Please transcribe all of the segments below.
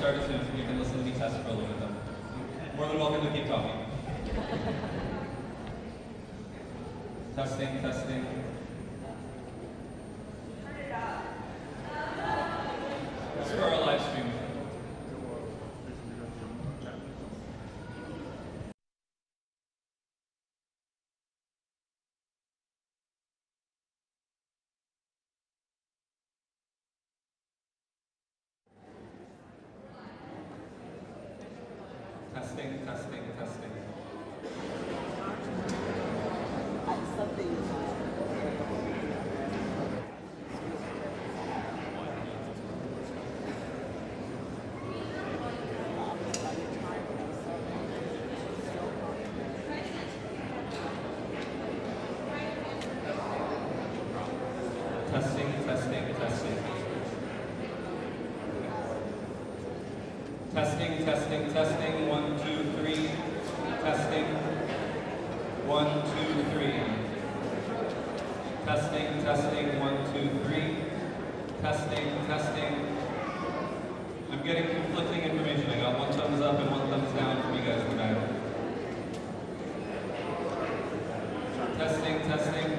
start as soon as you can listen to me test for a little bit though. More than welcome to keep talking. Testing, testing. It's for our live stream. Testing, testing, testing. Testing, testing, testing. Testing, testing, testing. 1, 2, 3. Testing. 1, 2, 3. Testing, testing. 1, 2, 3. Testing, testing. I'm getting conflicting information. I got 1 thumbs up and 1 thumbs down from you guys tonight. Testing, testing.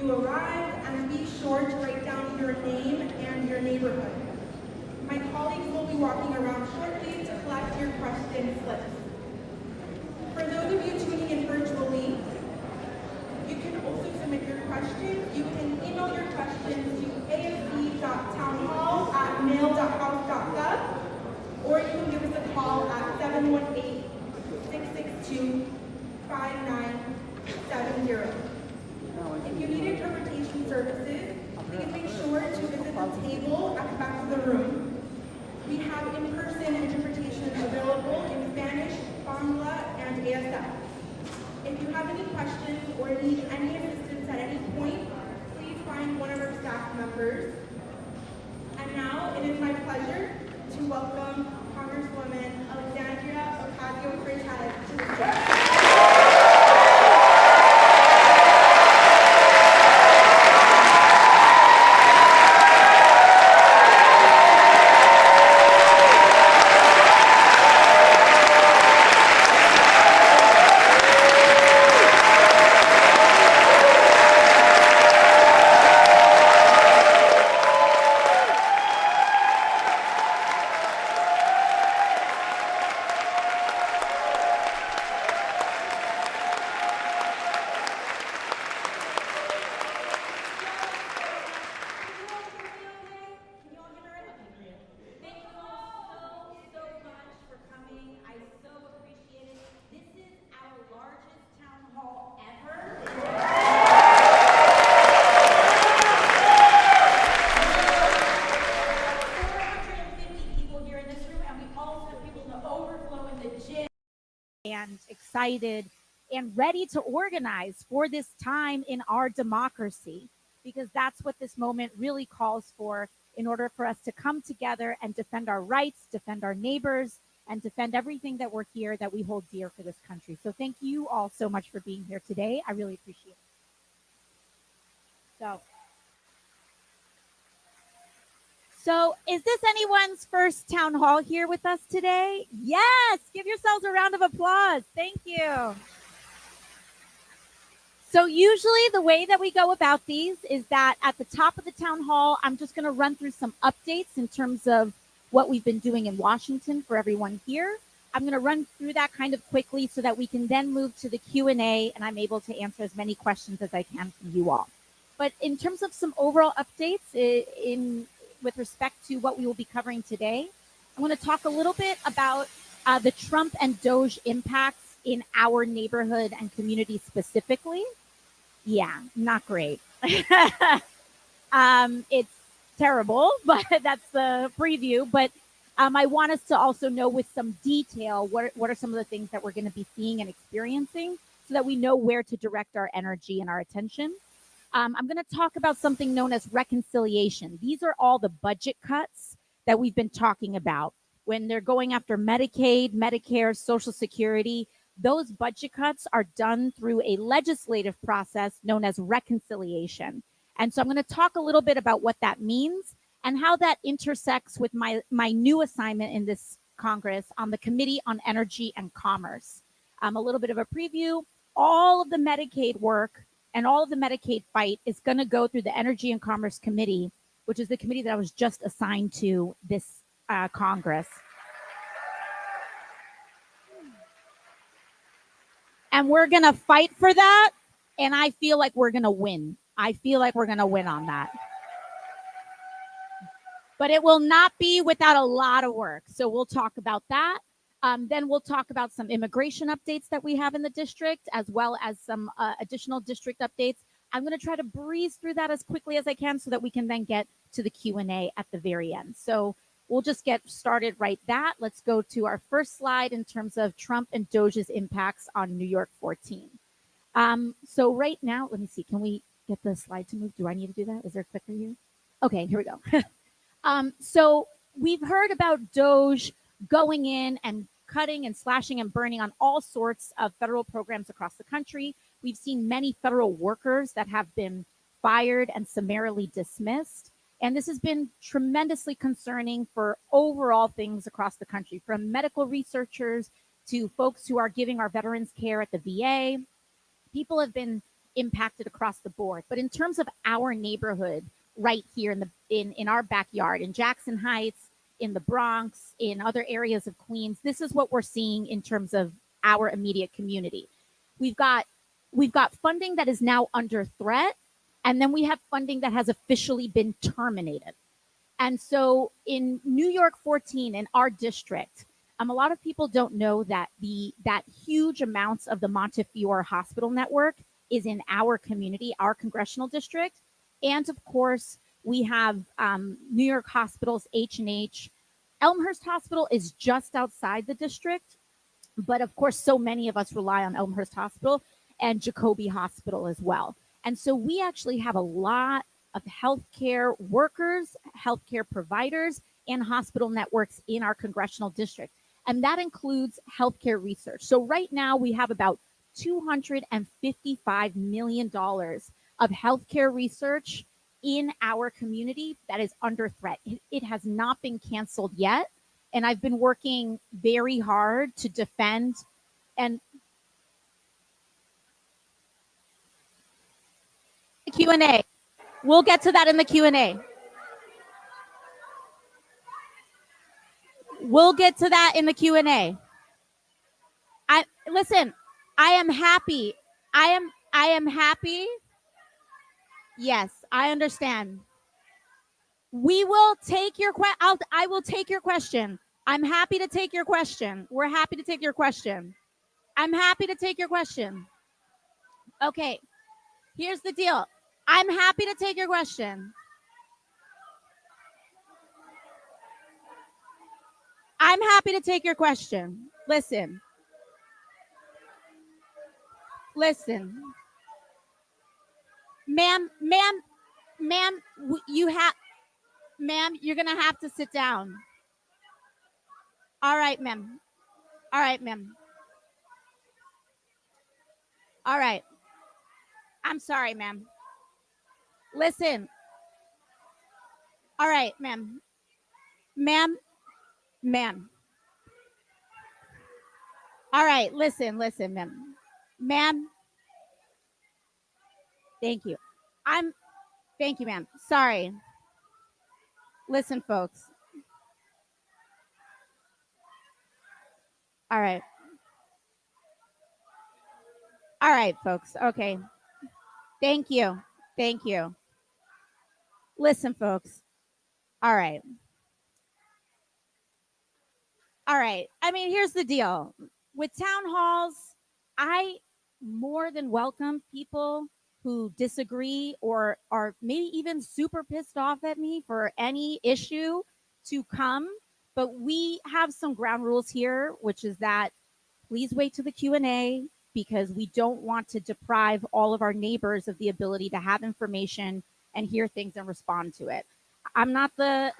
you arrived, and be sure to write down your name and your neighborhood. My colleagues will be walking around shortly to collect your question slips. For those of you tuning in virtually, you can also submit your questions. You can email your questions to asc.townhall@mail.house.gov, or you can give us a call at 718-662-5970. If you need interpretation services, please make sure to visit the table at the back of the room. We have in-person interpretation available in Spanish, Bangla, and ASF. If you have any questions or need any assistance at any point, please find one of our staff members. And now it is my pleasure to welcome Congresswoman Alexandria Ocasio-Cortez to the stage. And excited and ready to organize for this time in our democracy, because that's what this moment really calls for, in order for us to come together and defend our rights, defend our neighbors, and defend everything that we're here, that we hold dear for this country. So thank you all so much for being here today. I really appreciate it. So is this anyone's first town hall here with us today? Yes, give yourselves a round of applause. Thank you. So usually the way that we go about these is that at the top of the town hall, I'm just going to run through some updates in terms of what we've been doing in Washington for everyone here. I'm going to run through that kind of quickly so that we can then move to the Q&A, and I'm able to answer as many questions as I can from you all. But in terms of some overall updates with respect to what we will be covering today, I'm going to talk a little bit about the Trump and DOGE impacts in our neighborhood and community specifically. Yeah, not great. It's terrible, but that's the preview. But I want us to also know with some detail what are some of the things that we're going to be seeing and experiencing, so that we know where to direct our energy and our attention. I'm going to talk about something known as reconciliation. These are all the budget cuts that we've been talking about. When they're going after Medicaid, Medicare, Social Security, those budget cuts are done through a legislative process known as reconciliation. And so I'm going to talk a little bit about what that means and how that intersects with my new assignment in this Congress on the Committee on Energy and Commerce. A little bit of a preview. All of the Medicaid work and all of the Medicaid fight is going to go through the Energy and Commerce Committee, which is the committee that I was just assigned to this Congress. And we're going to fight for that, and I feel like we're going to win. I feel like we're going to win on that. But it will not be without a lot of work, so we'll talk about that. Then we'll talk about some immigration updates that we have in the district, as well as some additional district updates. I'm going to try to breeze through that as quickly as I can so that we can then get to the Q&A at the very end. So we'll just get started right that. Let's go to our first slide in terms of Trump and DOGE's impacts on New York 14. So right now, let me see. Can we get the slide to move? Do I need to do that? Is there a clicker here? Okay, here we go. So we've heard about DOGE going in and cutting and slashing and burning on all sorts of federal programs across the country. We've seen many federal workers that have been fired and summarily dismissed. And this has been tremendously concerning for overall things across the country, from medical researchers to folks who are giving our veterans care at the VA. People have been impacted across the board. But in terms of our neighborhood, right here in our backyard, in Jackson Heights, in the Bronx, in other areas of Queens, this is what we're seeing in terms of our immediate community. We've got funding that is now under threat, and then we have funding that has officially been terminated. And so in New York 14, in our district, a lot of people don't know that that huge amounts of the Montefiore Hospital network is in our community, our congressional district. And of course, we have New York hospitals, H&H. Elmhurst Hospital is just outside the district, but of course, so many of us rely on Elmhurst Hospital and Jacobi Hospital as well. And so we actually have a lot of healthcare workers, healthcare providers, and hospital networks in our congressional district. And that includes healthcare research. So right now we have about $255 million of healthcare research in our community that is under threat. It has not been canceled yet. And I've been working very hard to defend and Q&A. We'll get to that in the Q&A. We'll get to that in the Q&A. Listen, I am happy. I am happy. Yes, I understand. We will take your I will take your question. I'm happy to take your question. We're happy to take your question. I'm happy to take your question. Okay, here's the deal. I'm happy to take your question. I'm happy to take your question. Listen. Ma'am, you're going to have to sit down. All right, ma'am. All right. I'm sorry, ma'am. Listen. All right, ma'am. Ma'am. All right, listen, ma'am. Thank you. Thank you, ma'am. Sorry. Listen, folks. All right, folks. Okay. Thank you. Listen, folks. All right. I mean, here's the deal. With town halls, I more than welcome people who disagree or are maybe even super pissed off at me for any issue to come. But we have some ground rules here, which is that please wait to the Q&A because we don't want to deprive all of our neighbors of the ability to have information and hear things and respond to it. I'm not the,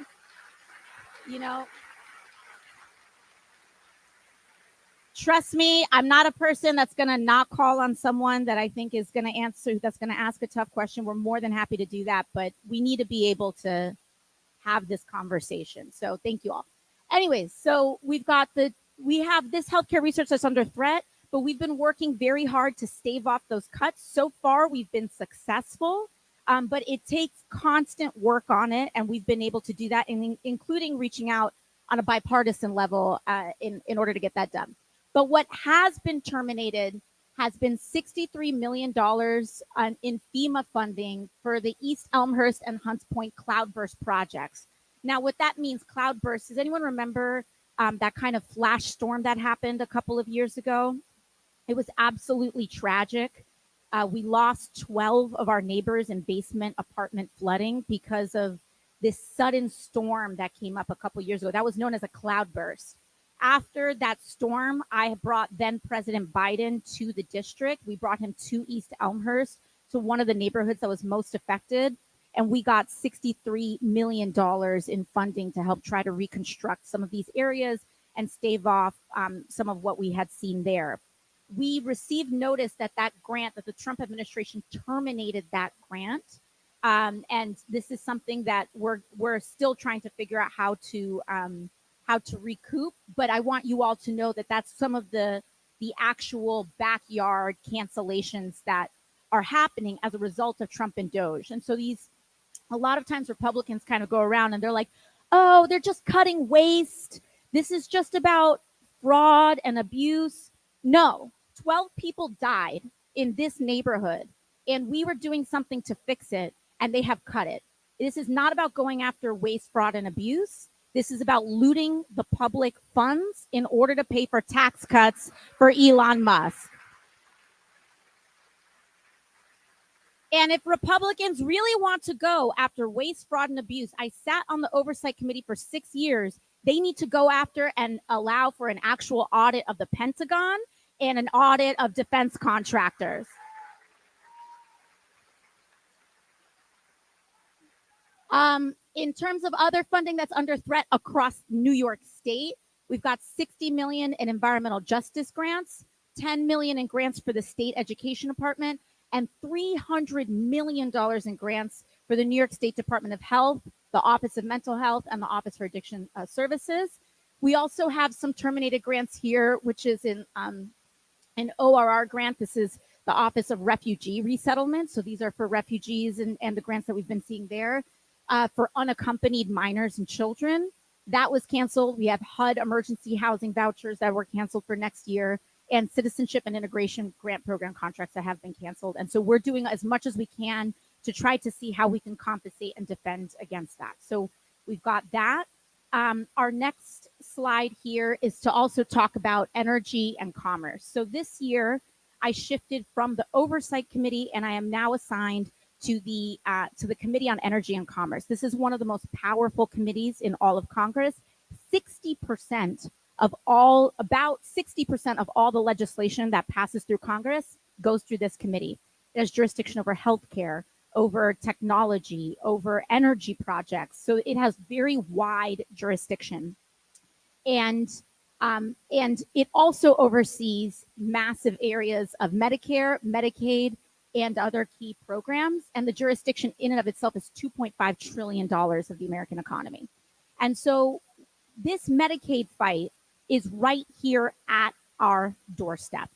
trust me, I'm not a person that's going to not call on someone that I think is going to that's going to ask a tough question. We're more than happy to do that, but we need to be able to have this conversation. So thank you all. Anyways, so we have this healthcare research that's under threat, but we've been working very hard to stave off those cuts. So far, we've been successful, but it takes constant work on it, and we've been able to do that, including reaching out on a bipartisan level in order to get that done. But what has been terminated has been $63 million in FEMA funding for the East Elmhurst and Hunts Point cloudburst projects. Now, what that means, cloudburst, does anyone remember that kind of flash storm that happened a couple of years ago? It was absolutely tragic. We lost 12 of our neighbors in basement apartment flooding because of this sudden storm that came up a couple of years ago. That was known as a cloudburst. After that storm, I brought then President Biden to the district. We brought him to East Elmhurst, to one of the neighborhoods that was most affected. And we got $63 million in funding to help try to reconstruct some of these areas and stave off some of what we had seen there. We received notice that grant, that the Trump administration terminated that grant. And this is something that we're still trying to figure out how to recoup. But I want you all to know that that's some of the actual backyard cancellations that are happening as a result of Trump and DOGE. And so a lot of times Republicans kind of go around and they're like, oh, they're just cutting waste. This is just about fraud and abuse. No, 12 people died in this neighborhood, and we were doing something to fix it, and they have cut it. This is not about going after waste, fraud, and abuse. This is about looting the public funds in order to pay for tax cuts for Elon Musk. And if Republicans really want to go after waste, fraud, and abuse, I sat on the Oversight Committee for 6 years. They need to go after and allow for an actual audit of the Pentagon and an audit of defense contractors. In terms of other funding that's under threat across New York State, we've got $60 million in environmental justice grants, $10 million in grants for the state education department, and $300 million in grants for the New York State Department of Health, the Office of Mental Health, and the Office for Addiction Services. We also have some terminated grants here, which is in an ORR grant. This is the Office of Refugee Resettlement. So these are for refugees and the grants that we've been seeing there. For unaccompanied minors and children, that was canceled. We have HUD emergency housing vouchers that were canceled for next year, and citizenship and integration grant program contracts that have been canceled. And so we're doing as much as we can to try to see how we can compensate and defend against that. So we've got that. Our next slide here is to also talk about energy and commerce. So this year, I shifted from the Oversight Committee, and I am now assigned to the Committee on Energy and Commerce. This is one of the most powerful committees in all of Congress. 60% of all, about 60% of all the legislation that passes through Congress goes through this committee. It has jurisdiction over healthcare, over technology, over energy projects. So it has very wide jurisdiction. And it also oversees massive areas of Medicare, Medicaid, and other key programs. And the jurisdiction in and of itself is $2.5 trillion of the American economy. And so this Medicaid fight is right here at our doorstep.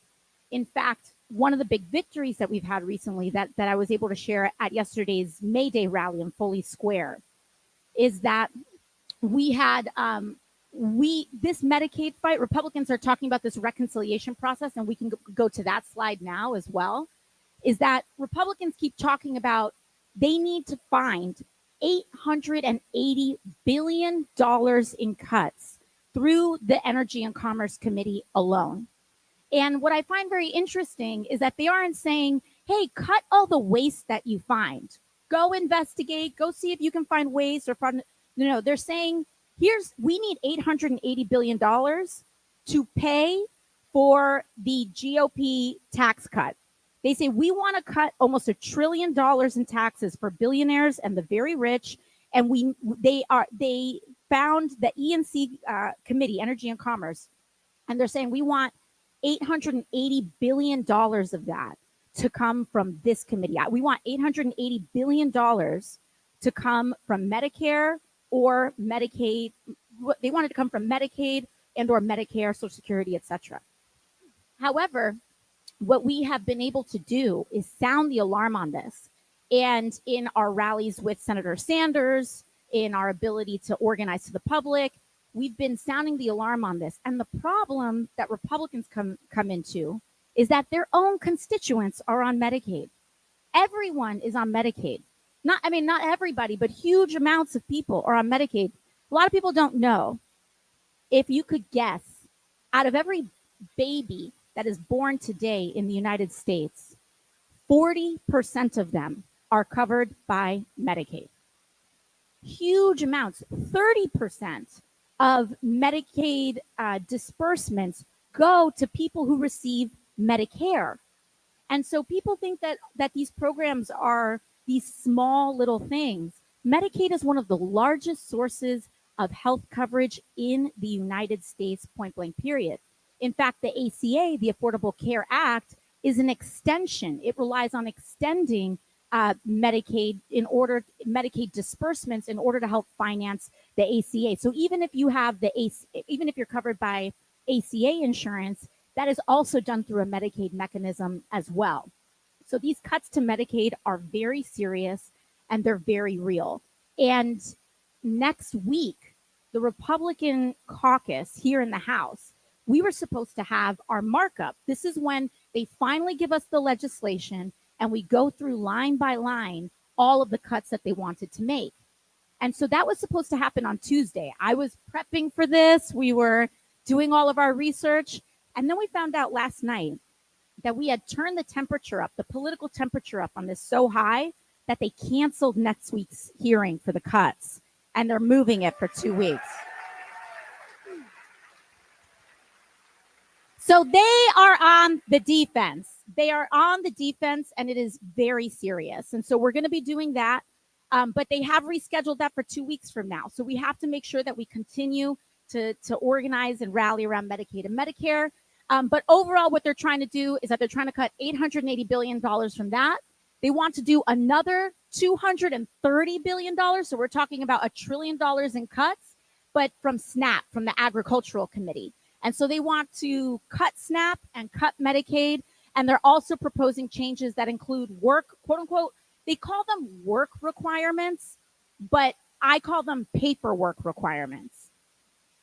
In fact, one of the big victories that we've had recently that I was able to share at yesterday's May Day rally in Foley Square is that we had this Medicaid fight. Republicans are talking about this reconciliation process, and we can go to that slide now as well, is that Republicans keep talking about they need to find $880 billion in cuts through the Energy and Commerce Committee alone. And what I find very interesting is that they aren't saying, hey, cut all the waste that you find. Go investigate, go see if you can find waste or fraud. No, they're saying, we need $880 billion to pay for the GOP tax cut. They say, we want to cut almost $1 trillion in taxes for billionaires and the very rich. And they found the E&C committee, Energy and Commerce, and they're saying we want $880 billion of that to come from this committee. We want $880 billion to come from Medicare or Medicaid. They wanted to come from Medicaid and or Medicare, Social Security, etc. However, what we have been able to do is sound the alarm on this. And in our rallies with Senator Sanders, in our ability to organize to the public, we've been sounding the alarm on this. And the problem that Republicans come into is that their own constituents are on Medicaid. Everyone is on Medicaid. Not everybody, but huge amounts of people are on Medicaid. A lot of people don't know. If you could guess, out of every baby that is born today in the United States, 40% of them are covered by Medicaid. Huge amounts, 30% of Medicaid disbursements go to people who receive Medicare. And so people think that these programs are these small little things. Medicaid is one of the largest sources of health coverage in the United States, point blank, period. In fact, the ACA, the Affordable Care Act, is an extension. It relies on extending Medicaid disbursements in order to help finance the ACA. So even if you have even if you're covered by ACA insurance, that is also done through a Medicaid mechanism as well. So these cuts to Medicaid are very serious and they're very real. And next week, the Republican caucus here in the House, we were supposed to have our markup. This is when they finally give us the legislation and we go through line by line all of the cuts that they wanted to make. And so that was supposed to happen on Tuesday. I was prepping for this. We were doing all of our research. And then we found out last night that we had turned the temperature up, the political temperature up on this so high that they canceled next week's hearing for the cuts. And they're moving it for 2 weeks. So they are on the defense. They are on the defense, and it is very serious. And so we're going to be doing that. But they have rescheduled that for 2 weeks from now. So we have to make sure that we continue to organize and rally around Medicaid and Medicare. But overall, what they're trying to do is that they're trying to cut $880 billion from that. They want to do another $230 billion. So we're talking about $1 trillion in cuts, but from SNAP, from the Agricultural Committee. And so they want to cut SNAP and cut Medicaid. And they're also proposing changes that include work, quote unquote, they call them work requirements, but I call them paperwork requirements.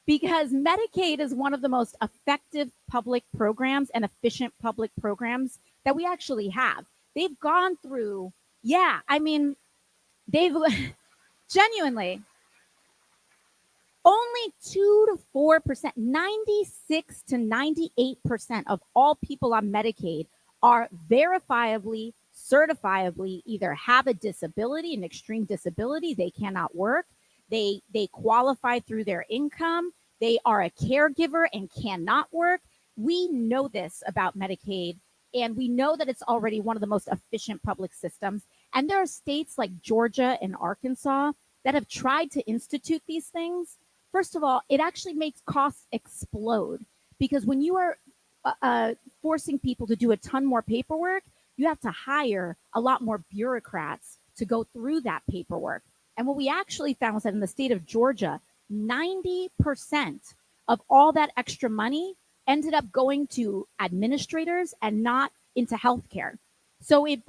Because Medicaid is one of the most effective public programs and efficient public programs that we actually have. They've gone through, they've genuinely only 2 to 4%, 96 to 98% of all people on Medicaid are verifiably, certifiably either have a disability, an extreme disability, they cannot work, they qualify through their income, they are a caregiver and cannot work. We know this about Medicaid, and we know that it's already one of the most efficient public systems. And there are states like Georgia and Arkansas that have tried to institute these things. First of all, it actually makes costs explode, because when you are forcing people to do a ton more paperwork, you have to hire a lot more bureaucrats to go through that paperwork. And what we actually found was that in the state of Georgia, 90% of all that extra money ended up going to administrators and not into healthcare. So it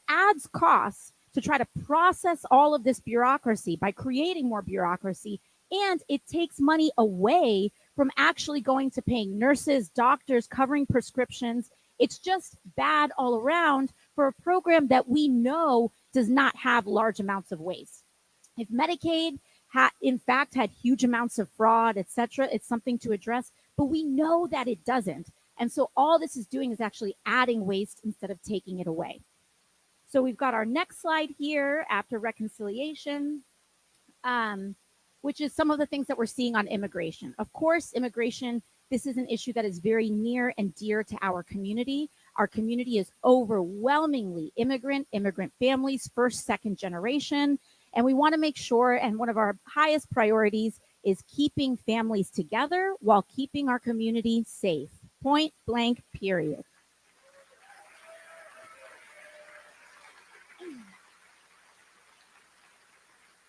adds costs to try to process all of this bureaucracy by creating more bureaucracy, and it takes money away from actually going to paying nurses, doctors, covering prescriptions. It's just bad all around for a program that we know does not have large amounts of waste. If Medicaid in fact had huge amounts of fraud, etc., it's something to address, but we know that it doesn't. And so all this is doing is actually adding waste instead of taking it away. So we've got our next slide here after reconciliation, which is some of the things that we're seeing on immigration. Of course, immigration, this is an issue that is very near and dear to our community. Our community is overwhelmingly immigrant families, first, second generation. And we want to make sure, and one of our highest priorities is keeping families together while keeping our community safe. Point blank, period.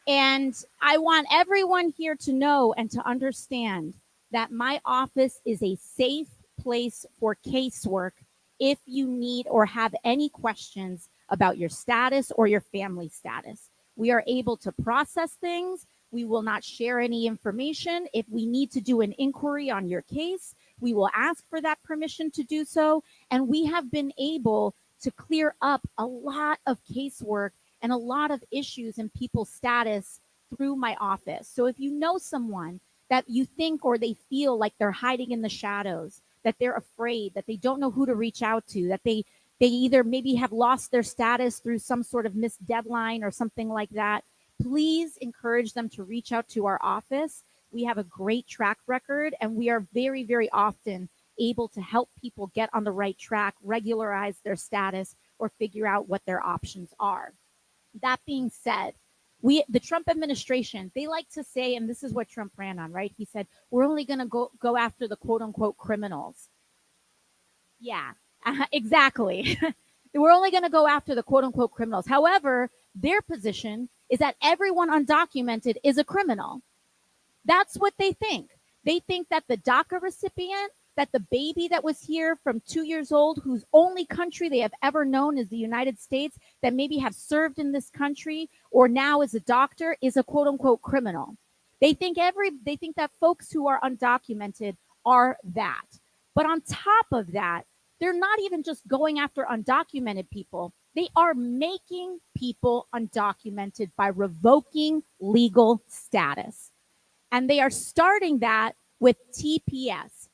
And I want everyone here to know and to understand that my office is a safe place for casework if you need or have any questions about your status or your family status. We are able to process things. We will not share any information. If we need to do an inquiry on your case, we will ask for that permission to do so. And we have been able to clear up a lot of casework and a lot of issues in people's status through my office. So if you know someone that you think or they feel like they're hiding in the shadows, that they're afraid, that they don't know who to reach out to, that they either maybe have lost their status through some sort of missed deadline or something like that, please encourage them to reach out to our office. We have a great track record, and we are very, very often able to help people get on the right track, regularize their status, or figure out what their options are. That being said, the Trump administration, they like to say, and this is what Trump ran on, right? He said, we're only going to go after the quote unquote criminals. Yeah, exactly. We're only going to go after the quote unquote criminals. However, their position is that everyone undocumented is a criminal. That's what they think. They think that the DACA recipient that the baby that was here from 2 years old, whose only country they have ever known is the United States, that maybe have served in this country or now is a doctor, is a quote unquote criminal. They think that folks who are undocumented are that. But on top of that, they're not even just going after undocumented people. They are making people undocumented by revoking legal status. And they are starting that with TPS,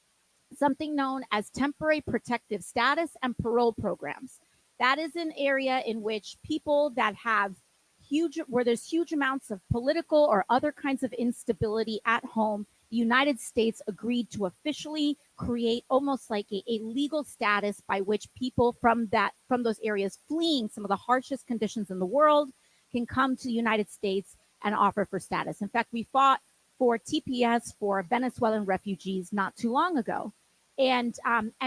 something known as temporary protective status and parole programs. That is an area in which people that have where there's huge amounts of political or other kinds of instability at home, the United States agreed to officially create almost like a legal status by which people from those areas fleeing some of the harshest conditions in the world can come to the United States and offer for status. In fact, we fought for TPS for Venezuelan refugees not too long ago. And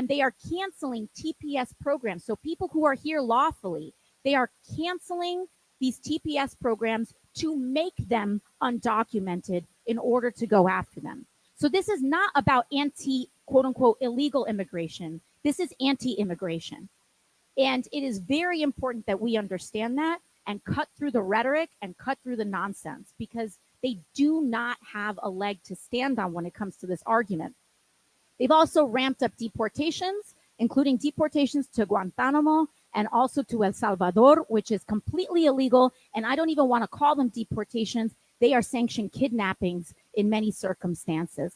they are canceling TPS programs. So people who are here lawfully, they are canceling these TPS programs to make them undocumented in order to go after them. So this is not about quote unquote illegal immigration. This is anti-immigration. And it is very important that we understand that and cut through the rhetoric and cut through the nonsense, because they do not have a leg to stand on when it comes to this argument. They've also ramped up deportations, including deportations to Guantanamo and also to El Salvador, which is completely illegal. And I don't even want to call them deportations. They are sanctioned kidnappings in many circumstances.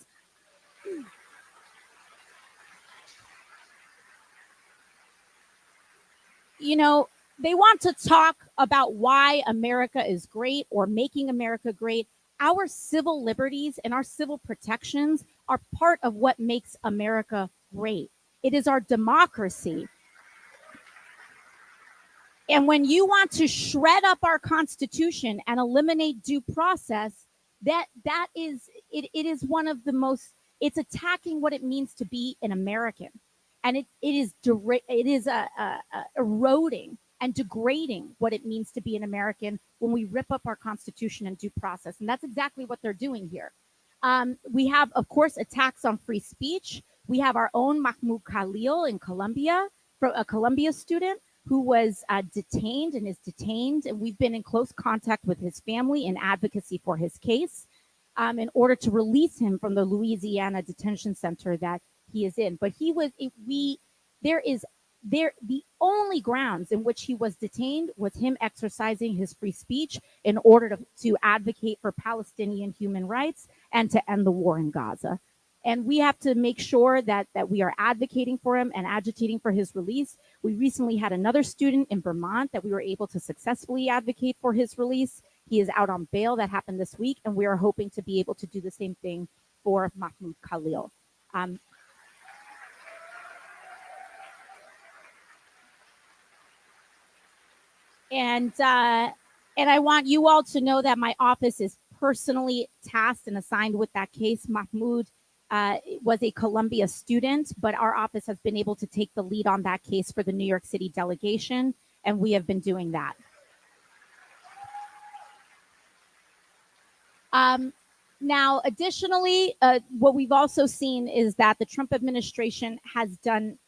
You know, they want to talk about why America is great or making America great. Our civil liberties and our civil protections are part of what makes America great. It is our democracy. And when you want to shred up our Constitution and eliminate due process, it is one of the most, it's attacking what it means to be an American. And it is eroding and degrading what it means to be an American when we rip up our Constitution and due process. And that's exactly what they're doing here. We have, of course, attacks on free speech. We have our own Mahmoud Khalil in Colombia, a Columbia student who was detained and is detained. And we've been in close contact with his family in advocacy for his case in order to release him from the Louisiana detention center that he is in. But the only grounds in which he was detained was him exercising his free speech in order to advocate for Palestinian human rights and to end the war in Gaza. And we have to make sure that we are advocating for him and agitating for his release. We recently had another student in Vermont that we were able to successfully advocate for his release. He is out on bail. That happened this week, and we are hoping to be able to do the same thing for Mahmoud Khalil. And I want you all to know that my office is personally tasked and assigned with that case. Mahmoud was a Columbia student, but our office has been able to take the lead on that case for the New York City delegation, and we have been doing that. Now, additionally, what we've also seen is that the Trump administration has done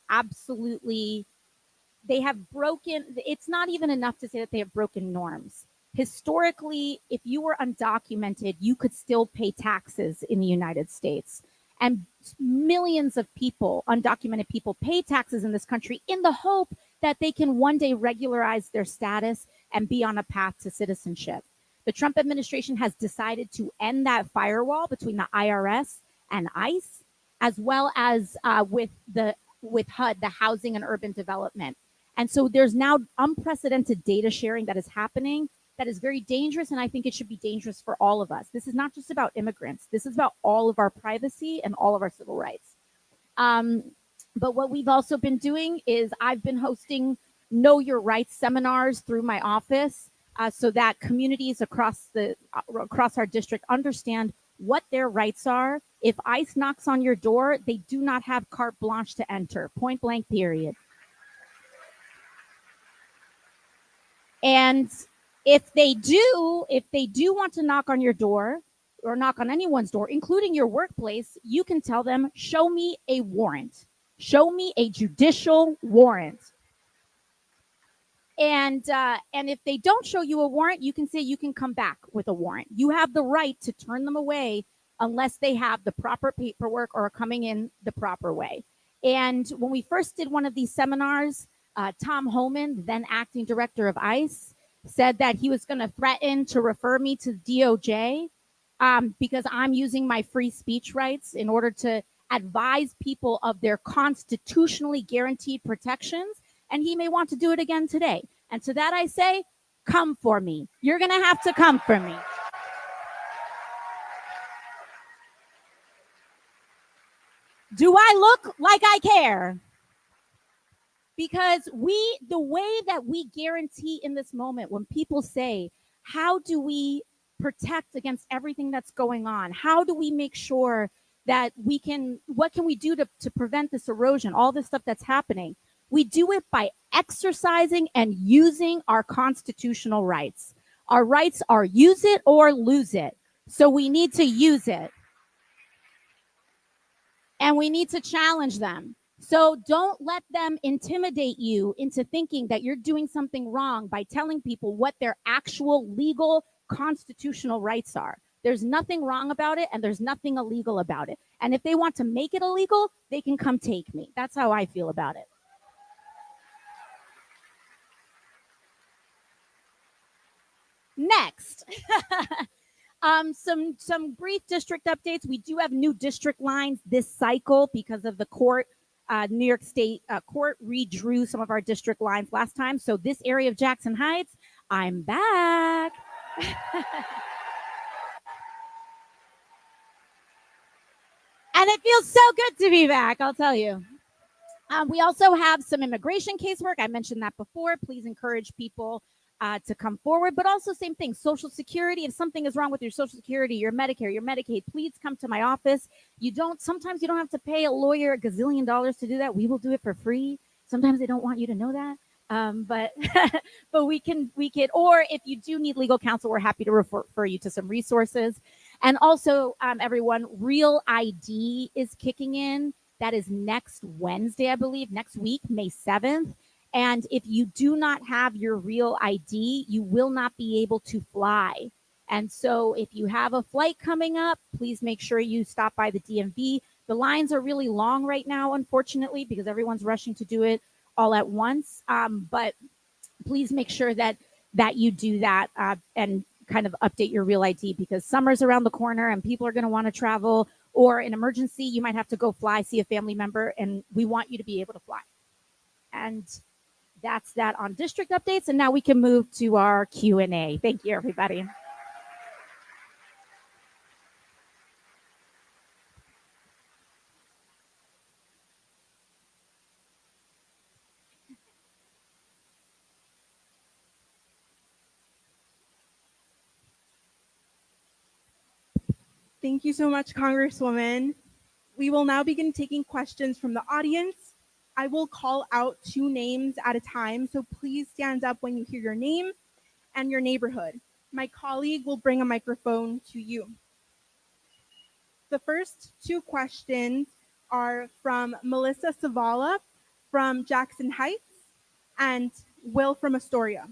absolutely, they have broken, it's not even enough to say that they have broken norms. Historically, if you were undocumented, you could still pay taxes in the United States. And millions of people, undocumented people, pay taxes in this country in the hope that they can one day regularize their status and be on a path to citizenship. The Trump administration has decided to end that firewall between the IRS and ICE, as well as with HUD, the Housing and Urban Development. And so there's now unprecedented data sharing that is happening that is very dangerous, and I think it should be dangerous for all of us. This is not just about immigrants. This is about all of our privacy and all of our civil rights. But what we've also been doing is I've been hosting Know Your Rights seminars through my office so that communities across our district understand what their rights are. If ICE knocks on your door, they do not have carte blanche to enter, point blank, period. And if they do want to knock on your door, or knock on anyone's door, including your workplace, you can tell them, show me a warrant. Show me a judicial warrant. And if they don't show you a warrant, you can say you can come back with a warrant. You have the right to turn them away unless they have the proper paperwork or are coming in the proper way. And when we first did one of these seminars, Tom Homan, then acting director of ICE, said that he was going to threaten to refer me to DOJ because I'm using my free speech rights in order to advise people of their constitutionally guaranteed protections. And he may want to do it again today. And to that I say, come for me. You're going to have to come for me. Do I look like I care? Because the way that we guarantee in this moment, when people say, how do we protect against everything that's going on? How do we make sure that what can we do to prevent this erosion, all this stuff that's happening? We do it by exercising and using our constitutional rights. Our rights are use it or lose it. So we need to use it. And we need to challenge them. So don't let them intimidate you into thinking that you're doing something wrong by telling people what their actual legal constitutional rights are. There's nothing wrong about it, and there's nothing illegal about it. And if they want to make it illegal, they can come take me. That's how I feel about it. Next, some brief district updates. We do have new district lines this cycle because of the court. New York State court redrew some of our district lines last time. So this area of Jackson Heights, I'm back. And it feels so good to be back, I'll tell you. We also have some immigration casework. I mentioned that before. Please encourage people to come forward, but also same thing, Social Security. If something is wrong with your Social Security, your Medicare, your Medicaid, please come to my office. Sometimes you don't have to pay a lawyer $1 gazillion to do that. We will do it for free. Sometimes they don't want you to know that. But we can, or if you do need legal counsel, we're happy to refer you to some resources. And also, everyone, Real ID is kicking in. That is next Wednesday, I believe, next week, May 7th. And if you do not have your Real ID, you will not be able to fly. And so if you have a flight coming up, please make sure you stop by the DMV. The lines are really long right now, unfortunately, because everyone's rushing to do it all at once. But please make sure that you do that and kind of update your Real ID, because summer's around the corner and people are going to want to travel, or an emergency, you might have to go fly, see a family member, and we want you to be able to fly. And that's that on district updates. And now we can move to our Q&A. Thank you, everybody. Thank you so much, Congresswoman. We will now begin taking questions from the audience. I will call out 2 names at a time, so please stand up when you hear your name and your neighborhood. My colleague will bring a microphone to you. The first 2 questions are from Melissa Savala from Jackson Heights and Will from Astoria.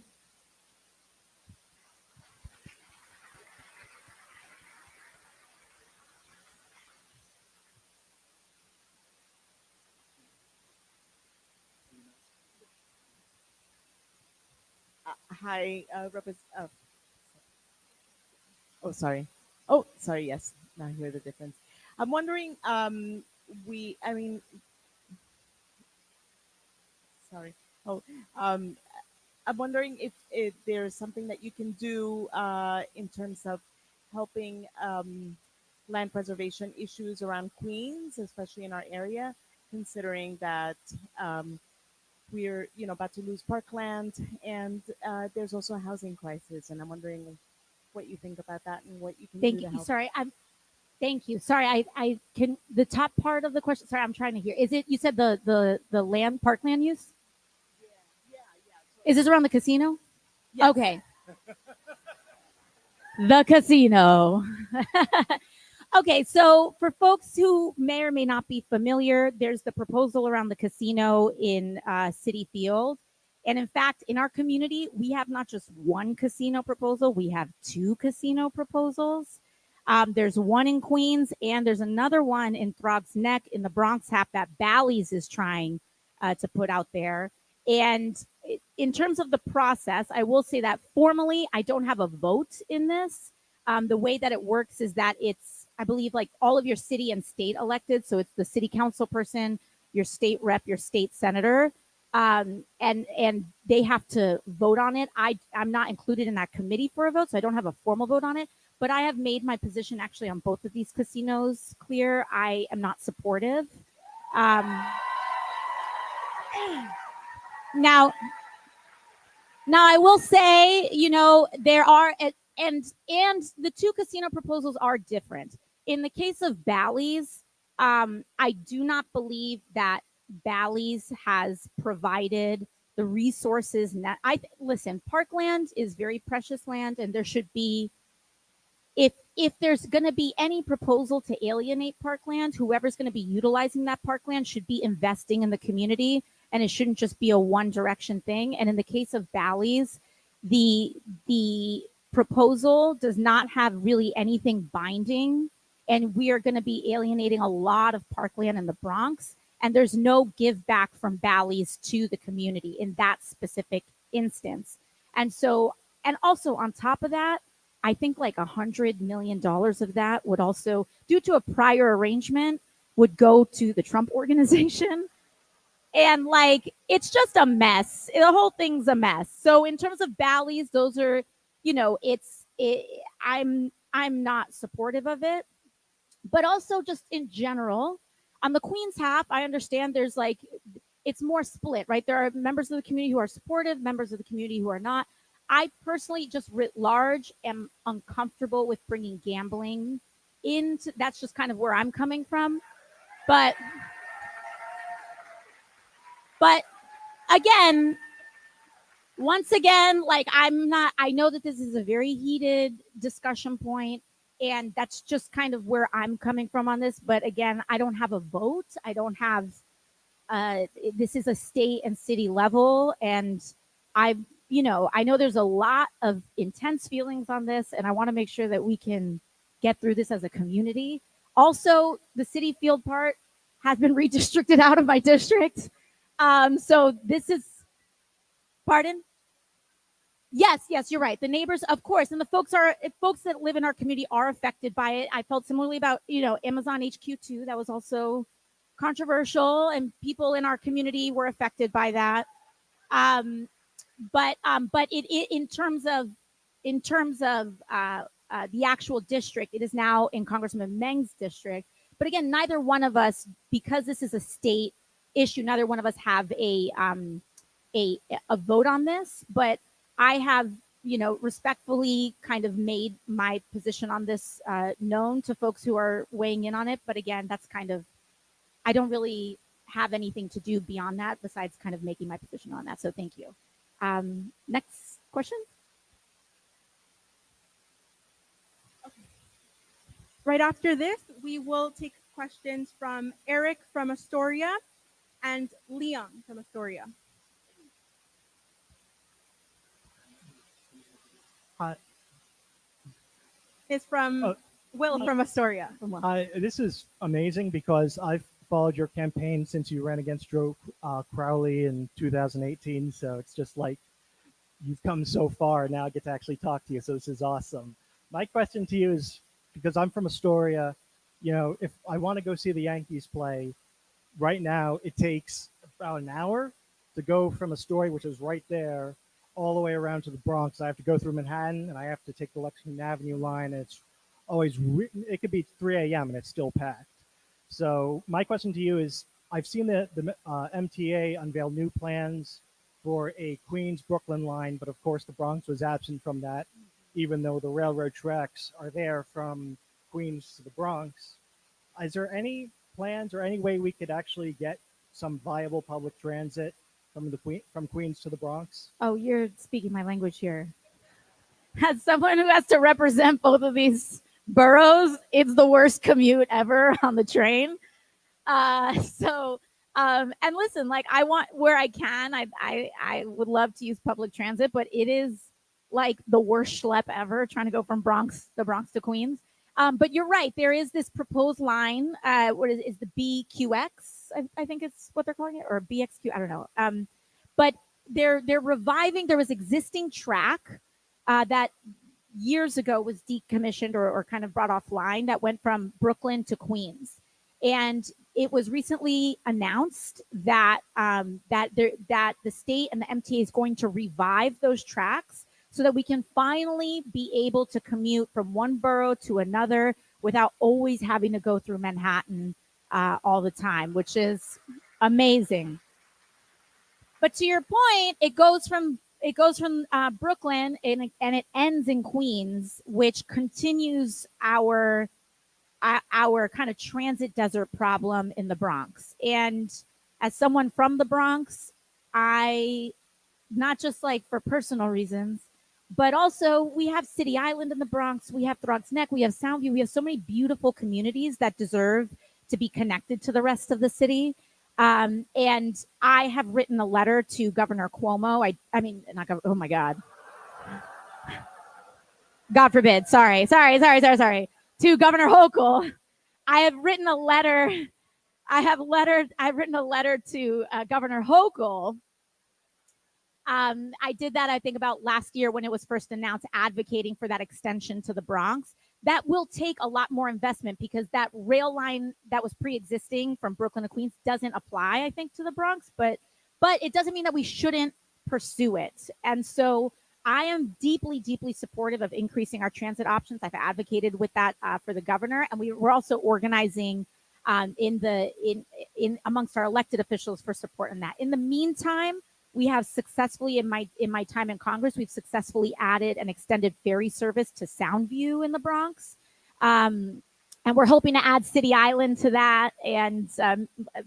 Hi, sorry. Yes, now I hear the difference. I'm wondering, I'm wondering if there's something that you can do in terms of helping land preservation issues around Queens, especially in our area, considering that we're about to lose parkland, and there's also a housing crisis, and I'm wondering what you think about that and what you can do to help. Thank you. Sorry, I can the top part of the question. Sorry, I'm trying to hear. Is it you said the land parkland use? Yeah. So is this around the casino? yes. Okay. The casino. Okay, so for folks who may or may not be familiar, there's the proposal around the casino in City Field. And in fact, in our community, we have not just one casino proposal, we have two casino proposals. There's one in Queens, and there's another one in Throgs Neck in the Bronx half that Bally's is trying to put out there. And in terms of the process, I will say that formally, I don't have a vote in this. The way that it works is that it's, I believe, like all of your city and state elected. So it's the city council person, your state rep, your state senator, and they have to vote on it. I'm not included in that committee for a vote, so I don't have a formal vote on it. But I have made my position actually on both of these casinos clear. I am not supportive. Now I will say, there are and the two casino proposals are different. In the case of Bally's, I do not believe that Bally's has provided the resources. Listen, parkland is very precious land, and there should be, if there's going to be any proposal to alienate parkland, whoever's going to be utilizing that parkland should be investing in the community, and it shouldn't just be a one direction thing. And in the case of Bally's, the proposal does not have really anything binding, and we are going to be alienating a lot of parkland in the Bronx, and there's no give back from Bally's to the community in that specific instance. And so, and also on top of that, I think like $100 million of that would also, due to a prior arrangement, would go to the Trump organization. And like, it's just a mess. The whole thing's a mess. So in terms of Bally's, those are, I'm not supportive of it. But also just in general, on the Queens half, I understand there's like, it's more split, right? There are members of the community who are supportive, members of the community who are not. I personally, just writ large, am uncomfortable with bringing gambling into, that's just kind of where I'm coming from. But again, once again, like I know that this is a very heated discussion point, and that's just kind of where I'm coming from on this. But again, I don't have a vote. I don't have, this is a state and city level, and I know there's a lot of intense feelings on this, and I want to make sure that we can get through this as a community. Also, the City Field part has been redistricted out of my district. So this is, pardon? Yes, you're right. The neighbors, of course, and the folks that live in our community are affected by it. I felt similarly about, Amazon HQ2. That was also controversial, and people in our community were affected by that. But in terms of the actual district, it is now in Congressman Meng's district. But again, neither one of us, because this is a state issue, neither one of us have a vote on this. But I have, respectfully kind of made my position on this known to folks who are weighing in on it. But again, that's kind of, I don't really have anything to do beyond that besides kind of making my position on that. So thank you. Next question. Okay. Right after this, we will take questions from Eric from Astoria and Leon from Astoria. Hi. It's from Will from Astoria. Hi, this is amazing because I've followed your campaign since you ran against Joe Crowley in 2018. So it's just like you've come so far. Now I get to actually talk to you. So this is awesome. My question to you is, because I'm from Astoria, if I want to go see the Yankees play, right now it takes about an hour to go from Astoria, which is right there, all the way around to the Bronx. I have to go through Manhattan, and I have to take the Lexington Avenue line, and it's always, it could be 3 a.m. and it's still packed. So my question to you is, I've seen the MTA unveil new plans for a Queens-Brooklyn line, but of course the Bronx was absent from that, even though the railroad tracks are there from Queens to the Bronx. Is there any plans or any way we could actually get some viable public transit from Queens to the Bronx? Oh, you're speaking my language here. as someone who has to represent both of these boroughs, it's the worst commute ever on the train. And listen, like I want where I can, I would love to use public transit, but it is like the worst schlep ever trying to go from the Bronx to Queens. But you're right. There is this proposed line. What is the BQX? I think it's what they're calling it, or BXQ. I don't know. But they're reviving. There was existing track that years ago was decommissioned or kind of brought offline that went from Brooklyn to Queens, and it was recently announced that that the state and the MTA is going to revive those tracks so that we can finally be able to commute from one borough to another without always having to go through Manhattan all the time, which is amazing. But to your point, it goes from Brooklyn and it ends in Queens, which continues our kind of transit desert problem in the Bronx. And as someone from the Bronx, I, not just like for personal reasons, but also we have City Island in the Bronx, we have Throgs Neck, we have Soundview, we have so many beautiful communities that deserve to be connected to the rest of the city. And I have written a letter to Governor Cuomo. I mean, oh my God. God forbid. Sorry. To Governor Hochul. I've written a letter to Governor Hochul. I did that, I think, about last year when it was first announced, advocating for that extension to the Bronx. That will take a lot more investment because that rail line that was pre-existing from Brooklyn to Queens doesn't apply, I think, to the Bronx, but it doesn't mean that we shouldn't pursue it. And so I am deeply, deeply supportive of increasing our transit options. I've advocated with that for the governor, and we're also organizing in amongst our elected officials for support in that. In the meantime, we have successfully, in my time in Congress, we've successfully added an extended ferry service to Soundview in the Bronx. And we're hoping to add City Island to that and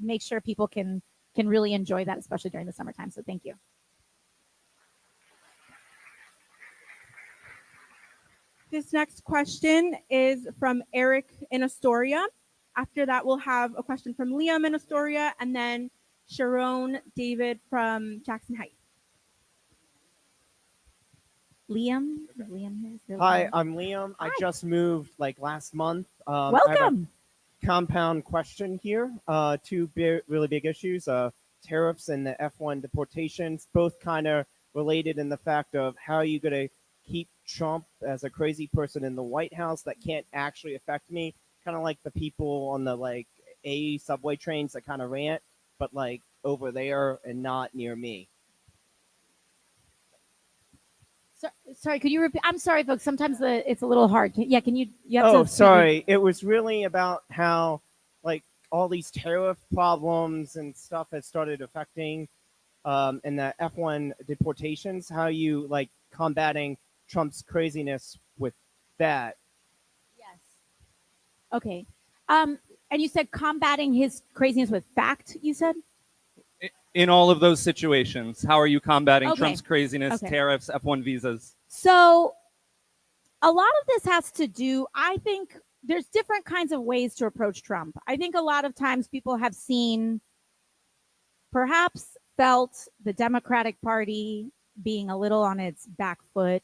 make sure people can really enjoy that, especially during the summertime. So thank you. This next question is from Eric in Astoria. After that, we'll have a question from Liam in Astoria, and then Sharon David from Jackson Heights. Liam? Hi, I'm Liam. Hi. I just moved like last month. Welcome. I have a compound question here. Two really big issues, tariffs and the F1 deportations, both kind of related in the fact of how are you going to keep Trump as a crazy person in the White House that can't actually affect me, kind of like the people on the like A subway trains that kind of rant, but like over there and not near me. Sorry, could you repeat? I'm sorry, folks. Sometimes it's a little hard. Can you have Oh, to sorry. It was really about how like all these tariff problems and stuff has started affecting and the F1 deportations, how you like combating Trump's craziness with that. Yes. Okay. And you said combating his craziness with fact, you said? In all of those situations, how are you combating Okay. Trump's craziness, Okay. tariffs, F1 visas? So a lot of this has to do, I think there's different kinds of ways to approach Trump. I think a lot of times people have seen, perhaps felt the Democratic Party being a little on its back foot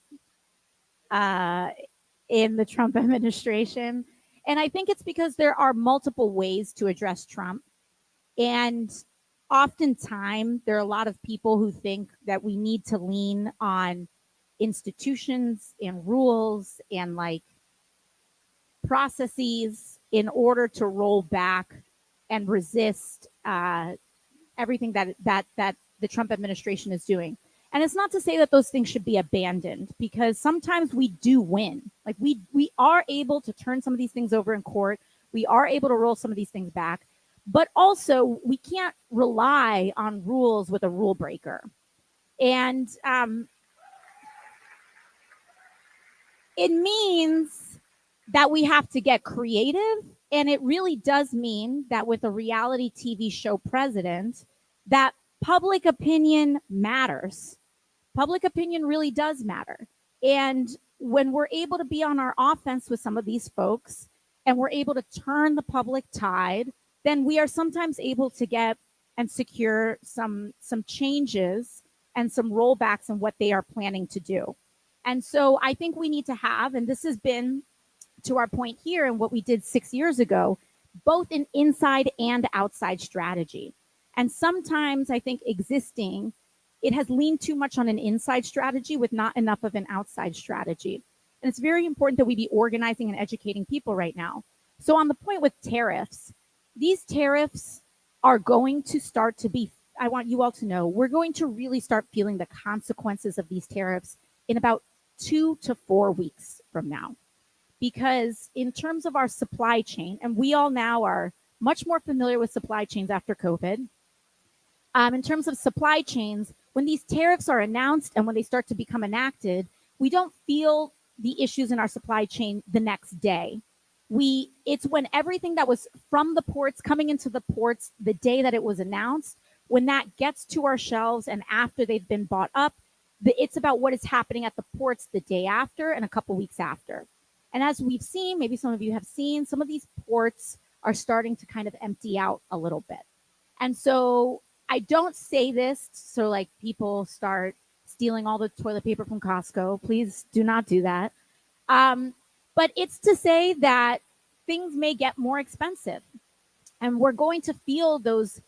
in the Trump administration. And I think it's because there are multiple ways to address Trump. And oftentimes there are a lot of people who think that we need to lean on institutions and rules and like processes in order to roll back and resist everything that the Trump administration is doing. And it's not to say that those things should be abandoned, because sometimes we do win. Like we are able to turn some of these things over in court. We are able to roll some of these things back, but also we can't rely on rules with a rule breaker. And it means that we have to get creative. And it really does mean that with a reality TV show president, that public opinion matters. Public opinion really does matter. And when we're able to be on our offense with some of these folks and we're able to turn the public tide, then we are sometimes able to get and secure some changes and some rollbacks in what they are planning to do. And so I think we need to have, and this has been to our point here and what we did 6 years ago, both an inside and outside strategy. And sometimes I think it has leaned too much on an inside strategy with not enough of an outside strategy. And it's very important that we be organizing and educating people right now. So on the point with tariffs, these tariffs are going to start to be, I want you all to know, we're going to really start feeling the consequences of these tariffs in about 2 to 4 weeks from now. Because in terms of our supply chain, and we all now are much more familiar with supply chains after COVID, in terms of supply chains, when these tariffs are announced and when they start to become enacted, we don't feel the issues in our supply chain the next day. It's when everything that was from the ports coming into the ports the day that it was announced, when that gets to our shelves and after they've been bought up, it's about what is happening at the ports the day after and a couple weeks after. And as we've seen, maybe some of you have seen, some of these ports are starting to kind of empty out a little bit. And so I don't say this so like people start stealing all the toilet paper from Costco. Please do not do that. But it's to say that things may get more expensive. And we're going to feel those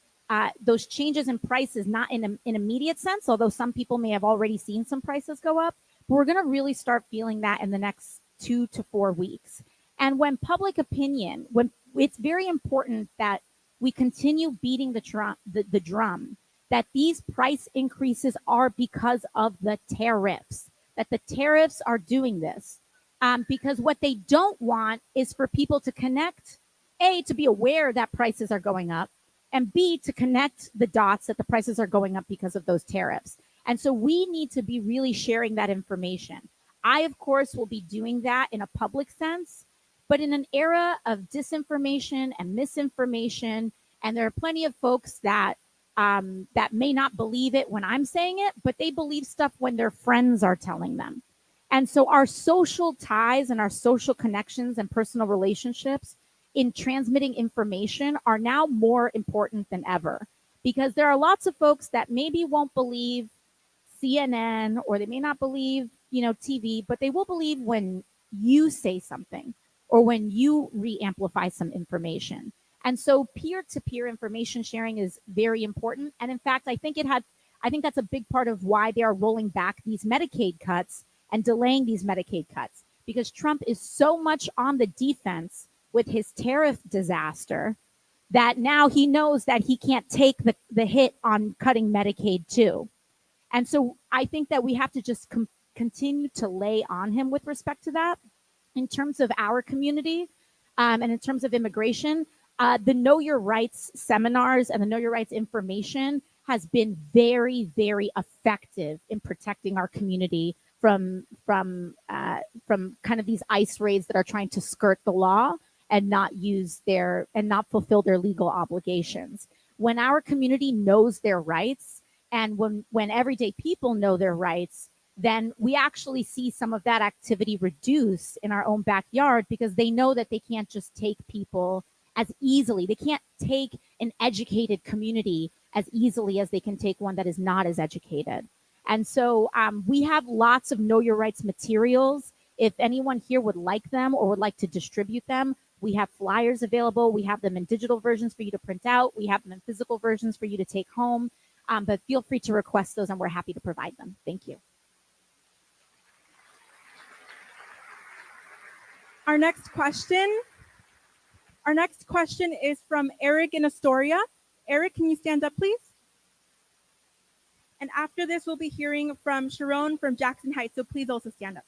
changes in prices, not in an immediate sense, although some people may have already seen some prices go up. But we're going to really start feeling that in the next 2 to 4 weeks. And when public opinion, when it's very important that we continue beating the drum that these price increases are because of the tariffs, that the tariffs are doing this. Because what they don't want is for people to connect, A, to be aware that prices are going up, and B, to connect the dots that the prices are going up because of those tariffs. And so we need to be really sharing that information. I, of course, will be doing that in a public sense, but in an era of disinformation and misinformation, and there are plenty of folks that may not believe it when I'm saying it, but they believe stuff when their friends are telling them. And so our social ties and our social connections and personal relationships in transmitting information are now more important than ever, because there are lots of folks that maybe won't believe CNN or they may not believe, TV, but they will believe when you say something or when you re-amplify some information. And so peer-to-peer information sharing is very important. And in fact, I think that's a big part of why they are rolling back these Medicaid cuts and delaying these Medicaid cuts, because Trump is so much on the defense with his tariff disaster that now he knows that he can't take the hit on cutting Medicaid too. And so I think that we have to just continue to lay on him with respect to that. In terms of our community and in terms of immigration, the Know Your Rights seminars and the Know Your Rights information has been very, very effective in protecting our community from kind of these ICE raids that are trying to skirt the law and not fulfill their legal obligations. When our community knows their rights and when everyday people know their rights, then we actually see some of that activity reduce in our own backyard, because they know that they can't just take people as easily. They can't take an educated community as easily as they can take one that is not as educated. And so we have lots of Know Your Rights materials. If anyone here would like them or would like to distribute them, we have flyers available. We have them in digital versions for you to print out. We have them in physical versions for you to take home. But feel free to request those, and we're happy to provide them. Thank you. Our next question is from Eric in Astoria. Eric, can you stand up, please? And after this, we'll be hearing from Sharon from Jackson Heights, so please also stand up.